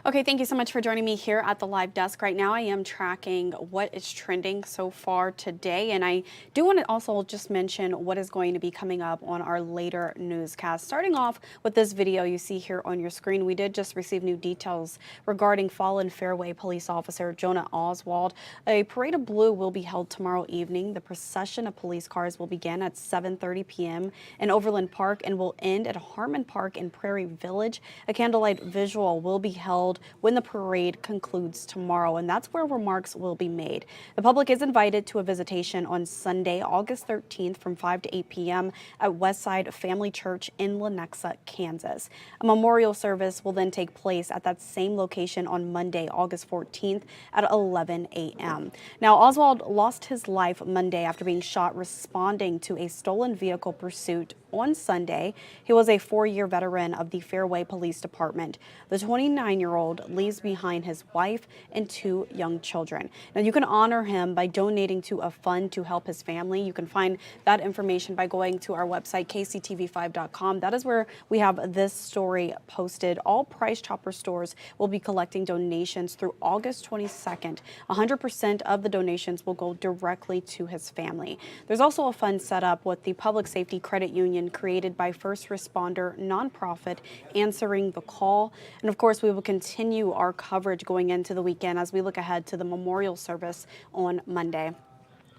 Okay, thank you so much for joining me here at the live desk. Right now, I am tracking what is trending so far today, and I do want to also just mention what is going to be coming up on our later newscast. Starting off with this video you see here on your screen, we did just receive new details regarding fallen Fairway police officer Jonah Oswald. A parade of blue will be held tomorrow evening. The procession of police cars will begin at 7:30 p.m. in Overland Park and will end at Harmon Park in Prairie Village. A candlelight visual will be held when the parade concludes tomorrow, and that's where remarks will be made. The public is invited to a visitation on Sunday, August 13th from 5 to 8 p.m. at Westside Family Church in Lenexa, Kansas. A memorial service will then take place at that same location on Monday, August 14th at 11 a.m. Now, Oswald lost his life Monday after being shot responding to a stolen vehicle pursuit on Sunday. He was a 4-year veteran of the Fairway Police Department. The 29-year-old leaves behind his wife and 2 young children. Now, you can honor him by donating to a fund to help his family. You can find that information by going to our website, kctv5.com. That is where we have this story posted. All Price Chopper stores will be collecting donations through August 22nd. 100% of the donations will go directly to his family. There's also a fund set up with the Public Safety Credit Union created by first responder nonprofit Answering the Call. And of course, we will continue our coverage going into the weekend as we look ahead to the memorial service on Monday.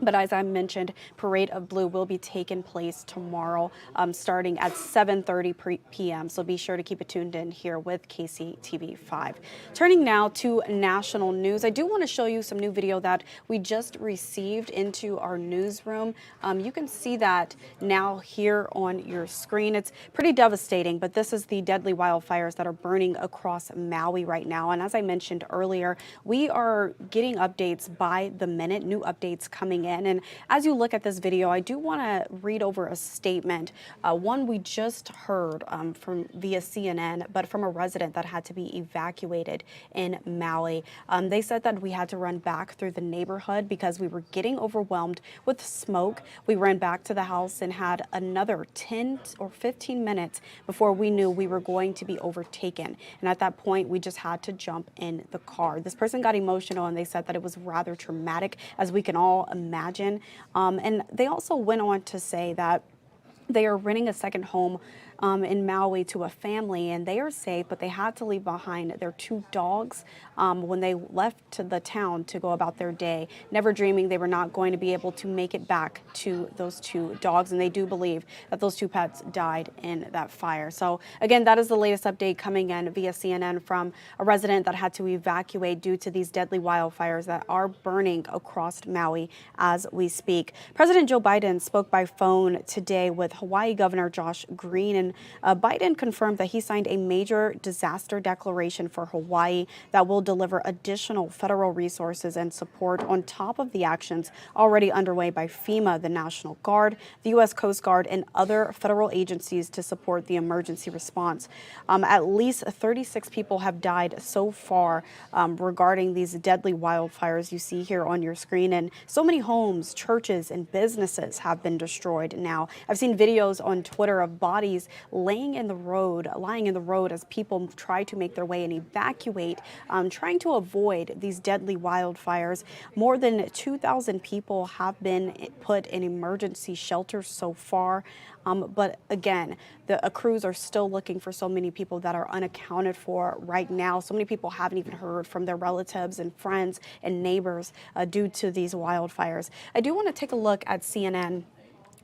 But as I mentioned, Parade of Blue will be taking place tomorrow, starting at 7:30 p.m. So be sure to keep it tuned in here with KCTV5. Turning now to national news, I do want to show you some new video that we just received into our newsroom. You can see that now here on your screen. It's pretty devastating, but this is the deadly wildfires that are burning across Maui right now. And as I mentioned earlier, we are getting updates by the minute, new updates coming in. And as you look at this video, I do want to read over a statement, one we just heard from via CNN, but from a resident that had to be evacuated in Maui. They said that we had to run back through the neighborhood because we were getting overwhelmed with smoke. We ran back to the house and had another 10 or 15 minutes before we knew we were going to be overtaken. And at that point, we just had to jump in the car. This person got emotional and they said that it was rather traumatic, as we can all imagine. And they also went on to say that they are renting a second home in Maui to a family, and they are safe, but they had to leave behind their 2 dogs when they left to the town to go about their day, never dreaming they were not going to be able to make it back to those 2 dogs. And they do believe that those 2 pets died in that fire. So again, that is the latest update coming in via CNN from a resident that had to evacuate due to these deadly wildfires that are burning across Maui as we speak. President Joe Biden spoke by phone today with Hawaii Governor Josh Green, and Biden confirmed that he signed a major disaster declaration for Hawaii that will deliver additional federal resources and support on top of the actions already underway by FEMA, the National Guard, the U.S. Coast Guard, and other federal agencies to support the emergency response. At least 36 people have died so far regarding these deadly wildfires you see here on your screen, and so many homes, churches, and businesses have been destroyed now. I've seen videos on Twitter of bodies lying in the road as people try to make their way and evacuate, trying to avoid these deadly wildfires. More than 2,000 people have been put in emergency shelters so far. But again, the crews are still looking for so many people that are unaccounted for right now. So many people haven't even heard from their relatives and friends and neighbors due to these wildfires. I do want to take a look at CNN.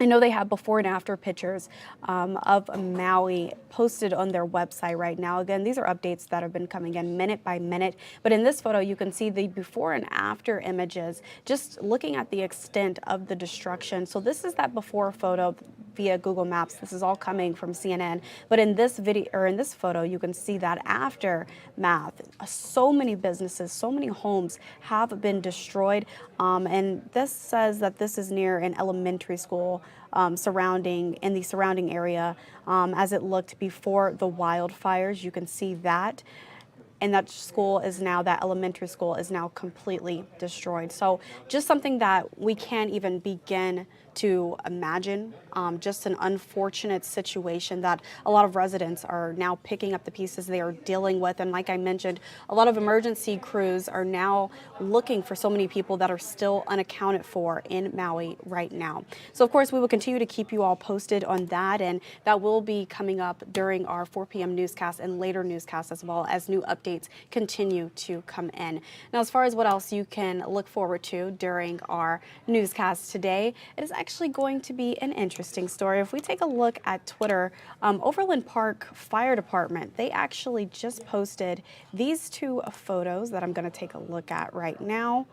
I know they have before and after pictures of Maui posted on their website right now. Again, these are updates that have been coming in minute by minute. But in this photo, you can see the before and after images, just looking at the extent of the destruction. So this is that before photo via Google Maps. This is all coming from CNN. But in this video, or in this photo, you can see that aftermath. So many businesses, so many homes have been destroyed. And this says that this is near an elementary school in the surrounding area as it looked before the wildfires. You can see that. And that elementary school is now completely destroyed. So just something that we can't even begin to imagine. Just an unfortunate situation that a lot of residents are now picking up the pieces they are dealing with. And like I mentioned, a lot of emergency crews are now looking for so many people that are still unaccounted for in Maui right now. So of course, we will continue to keep you all posted on that, and that will be coming up during our 4 p.m. newscast and later newscasts as well as new updates continue to come in. Now, as far as what else you can look forward to during our newscast today, it is actually going to be an interesting story. If we take a look at Twitter, Overland Park Fire Department, they actually just posted these two photos that I'm going to take a look at right now.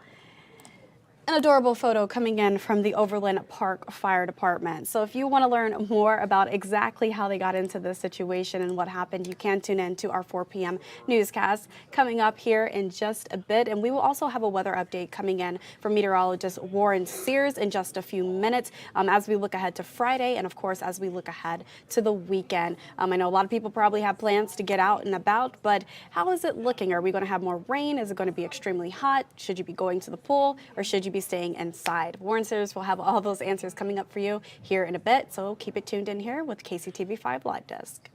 An adorable photo coming in from the Overland Park Fire Department. So if you want to learn more about exactly how they got into this situation and what happened, you can tune in to our 4 p.m. newscast coming up here in just a bit. And we will also have a weather update coming in from meteorologist Warren Sears in just a few minutes as we look ahead to Friday and, of course, as we look ahead to the weekend. I know a lot of people probably have plans to get out and about, but how is it looking? Are we going to have more rain? Is it going to be extremely hot? Should you be going to the pool, or should you be staying inside? Warren Sears will have all those answers coming up for you here in a bit, so keep it tuned in here with KCTV 5 Live Desk.